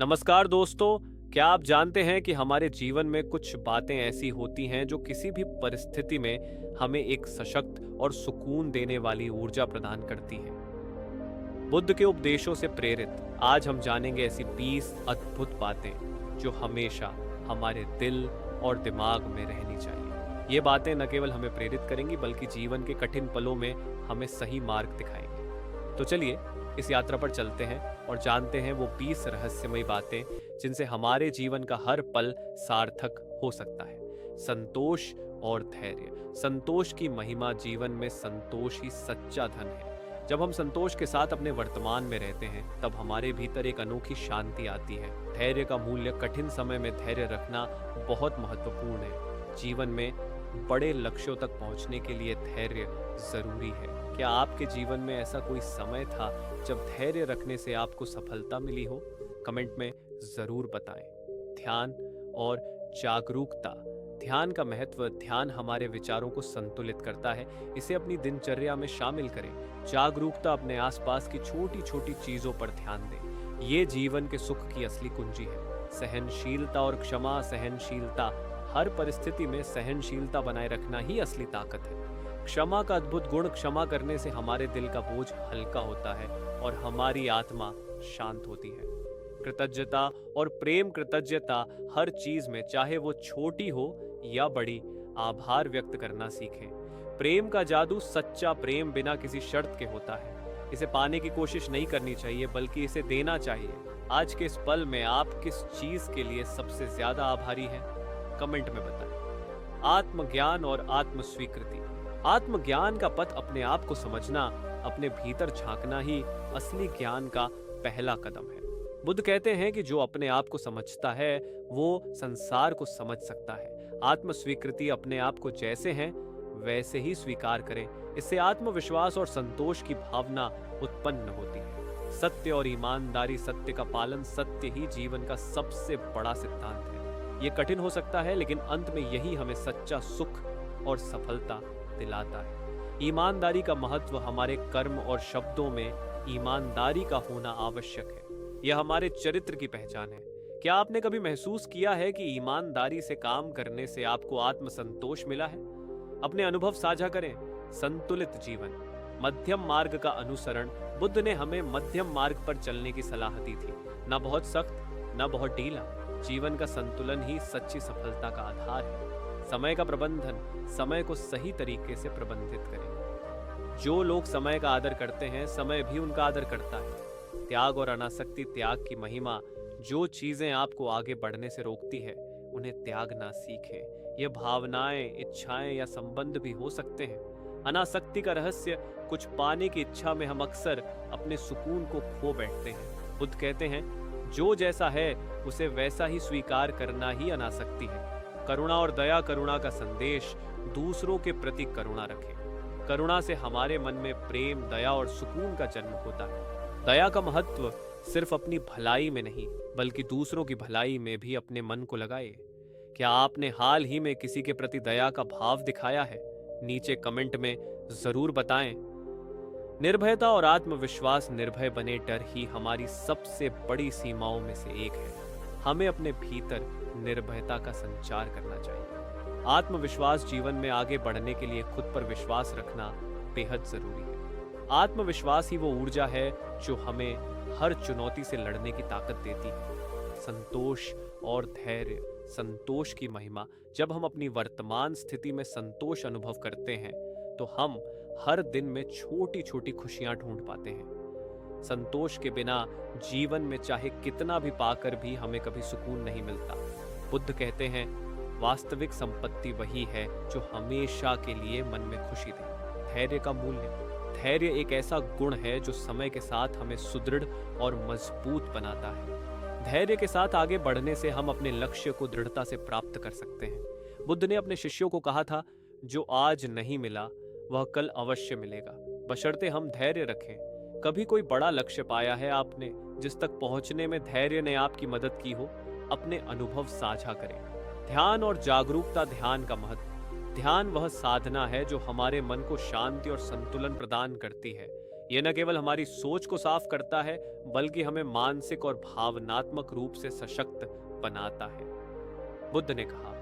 नमस्कार दोस्तों। क्या आप जानते हैं कि हमारे जीवन में कुछ बातें ऐसी होती हैं जो किसी भी परिस्थिति में हमें एक सशक्त और सुकून देने वाली ऊर्जा प्रदान करती हैं। बुद्ध के उपदेशों से प्रेरित आज हम जानेंगे ऐसी 20 अद्भुत बातें जो हमेशा हमारे दिल और दिमाग में रहनी चाहिए। ये बातें न केवल हमें प्रेरित करेंगी बल्कि जीवन के कठिन पलों में हमें सही मार्ग दिखाएंगी। तो चलिए इस यात्रा पर चलते हैं और जानते हैं वो 20 रहस्यमयी बातें जिनसे हमारे जीवन का हर पल सार्थक हो सकता है। संतोष और धैर्य। संतोष की महिमा। जीवन में संतोष ही सच्चा धन है। जब हम संतोष के साथ अपने वर्तमान में रहते हैं तब हमारे भीतर एक अनोखी शांति आती है। धैर्य का मूल्य। कठिन समय में धैर्य रखना बहुत महत्वपूर्ण है। जीवन में बड़े लक्ष्यों तक पहुंचने के लिए धैर्य जरूरी है। क्या आपके जीवन में ऐसा कोई समय था जब धैर्य रखने से आपको सफलता मिली हो? कमेंट में जरूर बताएं। ध्यान और जागरूकता। ध्यान का महत्व। ध्यान हमारे विचारों को संतुलित करता है। इसे अपनी दिनचर्या में शामिल करें। जागरूकता। अपने आसपास की छोटी छोटी चीजों पर ध्यान दें। ये जीवन के सुख की असली कुंजी है। सहनशीलता और क्षमा। सहनशीलता। हर परिस्थिति में सहनशीलता बनाए रखना ही असली ताकत है। क्षमा का अद्भुत गुण। क्षमा करने से हमारे दिल का बोझ हल्का होता है और हमारी आत्मा शांत होती है। कृतज्ञता और प्रेम। कृतज्ञता हर चीज में, चाहे वो छोटी हो या बड़ी, आभार व्यक्त करना सीखें। प्रेम का जादू। सच्चा प्रेम बिना किसी शर्त के होता है। इसे पाने की कोशिश नहीं करनी चाहिए बल्कि इसे देना चाहिए। आज के इस पल में आप किस चीज के लिए सबसे ज्यादा आभारी हैं? कमेंट में बताएं। आत्मज्ञान और आत्म स्वीकृति। आत्मज्ञान का पथ अपने आप को समझना, अपने भीतर झांकना ही असली ज्ञान का पहला कदम है। बुद्ध कहते हैं कि जो अपने आप को समझता है वो संसार को समझ सकता है। आत्म स्वीकृति। अपने आप को जैसे हैं वैसे ही स्वीकार करें। इससे आत्मविश्वास और संतोष की भावना उत्पन्न होती है। सत्य और ईमानदारी। सत्य का पालन। सत्य ही जीवन का सबसे बड़ा सिद्धांत है। ये कठिन हो सकता है लेकिन अंत में यही हमें सच्चा सुख और सफलता दिलाता है। ईमानदारी का महत्व। हमारे कर्म और शब्दों में ईमानदारी का होना आवश्यक है। यह हमारे चरित्र की पहचान है। क्या आपने कभी महसूस किया है कि ईमानदारी से काम करने से आपको आत्मसंतोष मिला है? अपने अनुभव साझा करें। संतुलित जीवन। मध्यम मार्ग का अनुसरण। बुद्ध ने हमें मध्यम मार्ग पर चलने की सलाह दी थी। न बहुत सख्त न बहुत ढीला। जीवन का संतुलन ही सच्ची सफलता का आधार है। समय का प्रबंधन। समय को सही तरीके से प्रबंधित करें। जो लोग समय का आदर करते हैं समय भी उनका आदर करता है। त्याग और अनासक्ति। त्याग की महिमा। जो चीजें आपको आगे बढ़ने से रोकती है उन्हें त्यागना सीखें। ये भावनाएं, इच्छाएं या संबंध भी हो सकते हैं। अनासक्ति का रहस्य। कुछ पाने की इच्छा में हम अक्सर अपने सुकून को खो बैठते हैं। बुद्ध कहते हैं जो जैसा है उसे वैसा ही स्वीकार करना ही अनासक्ति है। करुणा और दया। करुणा का संदेश। दूसरों के प्रति करुणा रखें। करुणा से हमारे मन में प्रेम, दया और सुकून का जन्म होता है। दया का महत्व सिर्फ अपनी भलाई में नहीं बल्कि दूसरों की भलाई में भी अपने मन को लगाए। क्या आपने हाल ही में किसी के प्रति दया का भाव दिखाया है? नीचे कमेंट में जरूर बताएं। निर्भयता और आत्मविश्वास। निर्भय बने। डर ही हमारी सबसे बड़ी सीमाओं में से एक है। हमें अपने भीतर निर्भयता का संचार करना चाहिए। आत्मविश्वास। जीवन में आगे बढ़ने के लिए खुद पर विश्वास रखना बेहद जरूरी है। आत्मविश्वास ही वो ऊर्जा है जो हमें हर चुनौती से लड़ने की ताकत देती है। संतोष और धैर्य। संतोष की महिमा। जब हम अपनी वर्तमान स्थिति में संतोष अनुभव करते हैं तो हम हर दिन में छोटी छोटी खुशियां ढूंढ पाते हैं। संतोष के बिना जीवन में चाहे कितना भी पाकर भी हमें कभी सुकून नहीं मिलता। बुद्ध कहते हैं वास्तविक संपत्ति वही है जो हमेशा के लिए मन में खुशी दे। धैर्य का मूल्य। धैर्य एक ऐसा गुण है जो समय के साथ हमें सुदृढ़ और मजबूत बनाता है। धैर्य के साथ आगे बढ़ने से हम अपने लक्ष्य को दृढ़ता से प्राप्त कर सकते हैं। बुद्ध ने अपने शिष्यों को कहा था जो आज नहीं मिला वह कल अवश्य मिलेगा, बशर्ते हम धैर्य रखें। कभी कोई बड़ा लक्ष्य पाया है आपने जिस तक पहुंचने में धैर्य ने आपकी मदद की हो? अपने अनुभव साझा करें। ध्यान और जागरूकता। ध्यान का महत्व। ध्यान वह साधना है जो हमारे मन को शांति और संतुलन प्रदान करती है। यह न केवल हमारी सोच को साफ करता है बल्कि हमें मानसिक और भावनात्मक रूप से सशक्त बनाता है। बुद्ध ने कहा,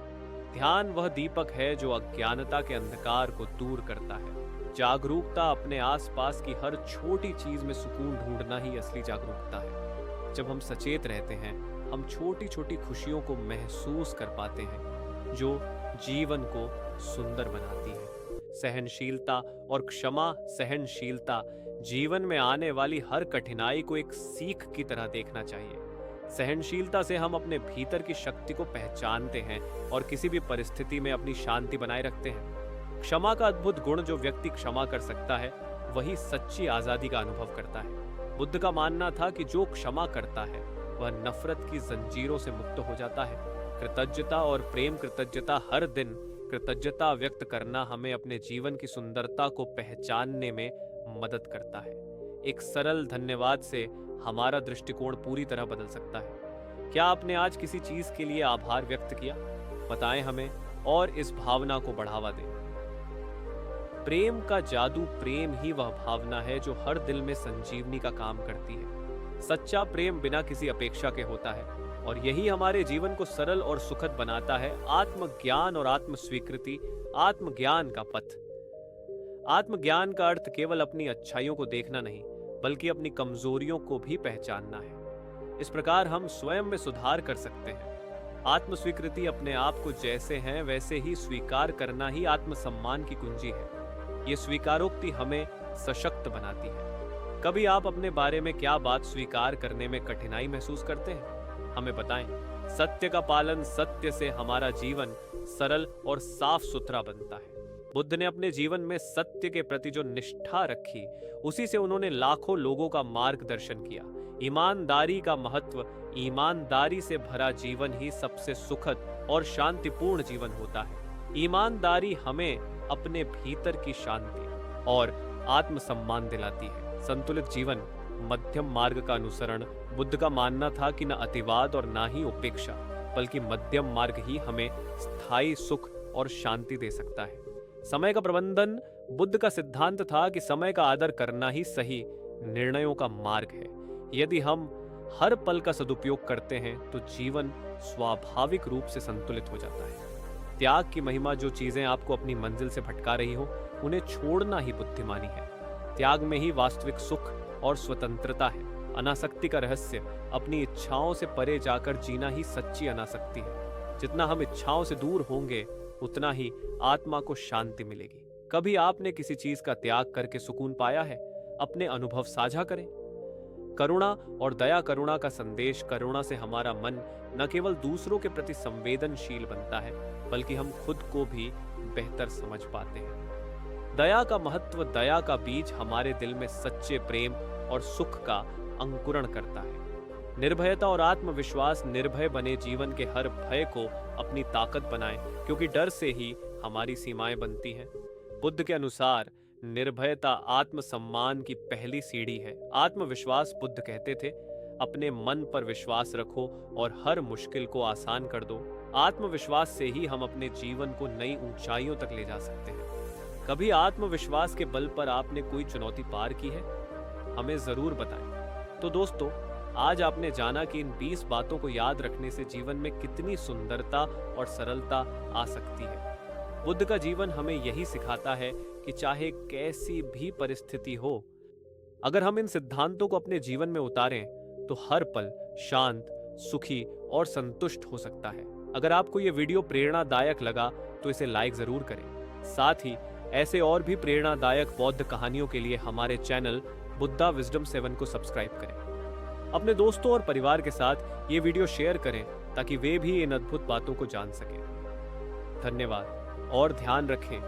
ध्यान वह दीपक है जो अज्ञानता के अंधकार को दूर करता है। जागरूकता अपने आसपास की हर छोटी चीज में सुकून ढूंढना ही असली जागरूकता है। जब हम सचेत रहते हैं, हम छोटी छोटी खुशियों को महसूस कर पाते हैं जो जीवन को सुंदर बनाती है। सहनशीलता और क्षमा सहनशीलता जीवन में आने वाली हर कठिनाई को एक सीख की तरह देखना चाहिए। सहनशीलता से हम अपने भीतर की शक्ति को पहचानते हैं और किसी भी परिस्थिति में अपनी शांति बनाए रखते हैं। क्षमा का अद्भुत गुण, जो व्यक्ति क्षमा कर सकता है वही सच्ची आजादी का अनुभव करता है। बुद्ध का मानना था कि जो क्षमा करता है वह नफरत की जंजीरों से मुक्त हो जाता है। कृतज्ञता और प्रेम कृतज्ञता हर दिन कृतज्ञता व्यक्त करना हमें अपने जीवन की सुंदरता को पहचानने में मदद करता है। एक सरल धन्यवाद से हमारा दृष्टिकोण पूरी तरह बदल सकता है। क्या आपने आज किसी चीज के लिए आभार व्यक्त किया? बताएं हमें और इस भावना को बढ़ावा दें। प्रेम का जादू, प्रेम ही वह भावना है जो हर दिल में संजीवनी का काम करती है। सच्चा प्रेम बिना किसी अपेक्षा के होता है और यही हमारे जीवन को सरल और सुखद बनाता है। आत्मज्ञान और आत्म स्वीकृति, आत्मज्ञान का पथ। आत्मज्ञान का अर्थ केवल अपनी अच्छाइयों को देखना नहीं बल्कि अपनी कमजोरियों को भी पहचानना है। इस प्रकार हम स्वयं में सुधार कर सकते हैं। आत्म स्वीकृति, अपने आप को जैसे हैं वैसे ही स्वीकार करना ही आत्मसम्मान की कुंजी है। ये स्वीकारोक्ति हमें सशक्त बनाती है। कभी आप अपने बारे में क्या बात स्वीकार करने में कठिनाई महसूस करते हैं? हमें बताएं। सत्य का पालन, सत्य से हमारा जीवन सरल और साफ सुथरा बनता है। बुद्ध ने अपने जीवन में सत्य के प्रति जो निष्ठा रखी, उसी से उन्होंने लाखों लोगों का मार्गदर्शन किया। ईमानदारी का महत्व, ईमानदारी से भरा जीवन ही सबसे सुखद और शांतिपूर्ण जीवन होता है। ईमानदारी हमें अपने भीतर की शांति और आत्मसम्मान दिलाती है। संतुलित जीवन, मध्यम मार्ग का अनुसरण। बुद्ध का मानना था कि न अतिवाद और ना ही उपेक्षा, बल्कि मध्यम मार्ग ही हमें स्थायी सुख और शांति दे सकता है। समय का प्रबंधन, बुद्ध का सिद्धांत था कि समय का आदर करना ही सही निर्णयों का मार्ग है। यदि हम हर पल का सदुपयोग करते हैं तो जीवन स्वाभाविक रूप से संतुलित हो जाता है। त्याग की महिमा, जो चीजें आपको अपनी मंजिल से भटका रही हो उन्हें छोड़ना ही बुद्धिमानी है। त्याग में ही वास्तविक सुख और स्वतंत्रता है। अनासक्ति का रहस्य, अपनी इच्छाओं से परे जाकर जीना ही सच्ची अनासक्ति है। जितना हम इच्छाओं से दूर होंगे उतना ही आत्मा को शांति मिलेगी। कभी आपने किसी चीज का त्याग करके सुकून पाया है? अपने अनुभव साझा करें। करुणा और दया, करुणा का संदेश। करुणा से हमारा मन न केवल दूसरों के प्रति संवेदनशील बनता है बल्कि हम खुद को भी बेहतर समझ पाते हैं। दया का महत्व, दया का बीज हमारे दिल में सच्चे प्रेम और सुख का अंकुरण करता है। निर्भयता और आत्मविश्वास, निर्भय बने जीवन के हर भय को अपनी ताकत बनाएं, क्योंकि डर से ही हमारी सीमाएं बनती हैं। बुद्ध के अनुसार निर्भयता आत्मसम्मान की पहली सीढ़ी है। आत्मविश्वास, बुद्ध कहते थे, अपने मन पर विश्वास रखो और हर मुश्किल को आसान कर दो। आत्मविश्वास से ही हम अपने जीवन को नई ऊंचाइयों तक ले जा सकते हैं। कभी आत्मविश्वास के बल पर आपने कोई चुनौती पार की है? हमें जरूर बताएं। तो दोस्तों, आज आपने जाना कि इन 20 बातों को याद रखने से जीवन में कितनी सुंदरता और सरलता आ सकती है। बुद्ध का जीवन हमें यही सिखाता है कि चाहे कैसी भी परिस्थिति हो, अगर हम इन सिद्धांतों को अपने जीवन में उतारें तो हर पल शांत, सुखी और संतुष्ट हो सकता है। अगर आपको ये वीडियो प्रेरणादायक लगा तो इसे लाइक जरूर करें। साथ ही ऐसे और भी प्रेरणादायक बौद्ध कहानियों के लिए हमारे चैनल बुद्धा विजडम 7 को सब्सक्राइब करें। अपने दोस्तों और परिवार के साथ ये वीडियो शेयर करें ताकि वे भी इन अद्भुत बातों को जान सकें। धन्यवाद और ध्यान रखें।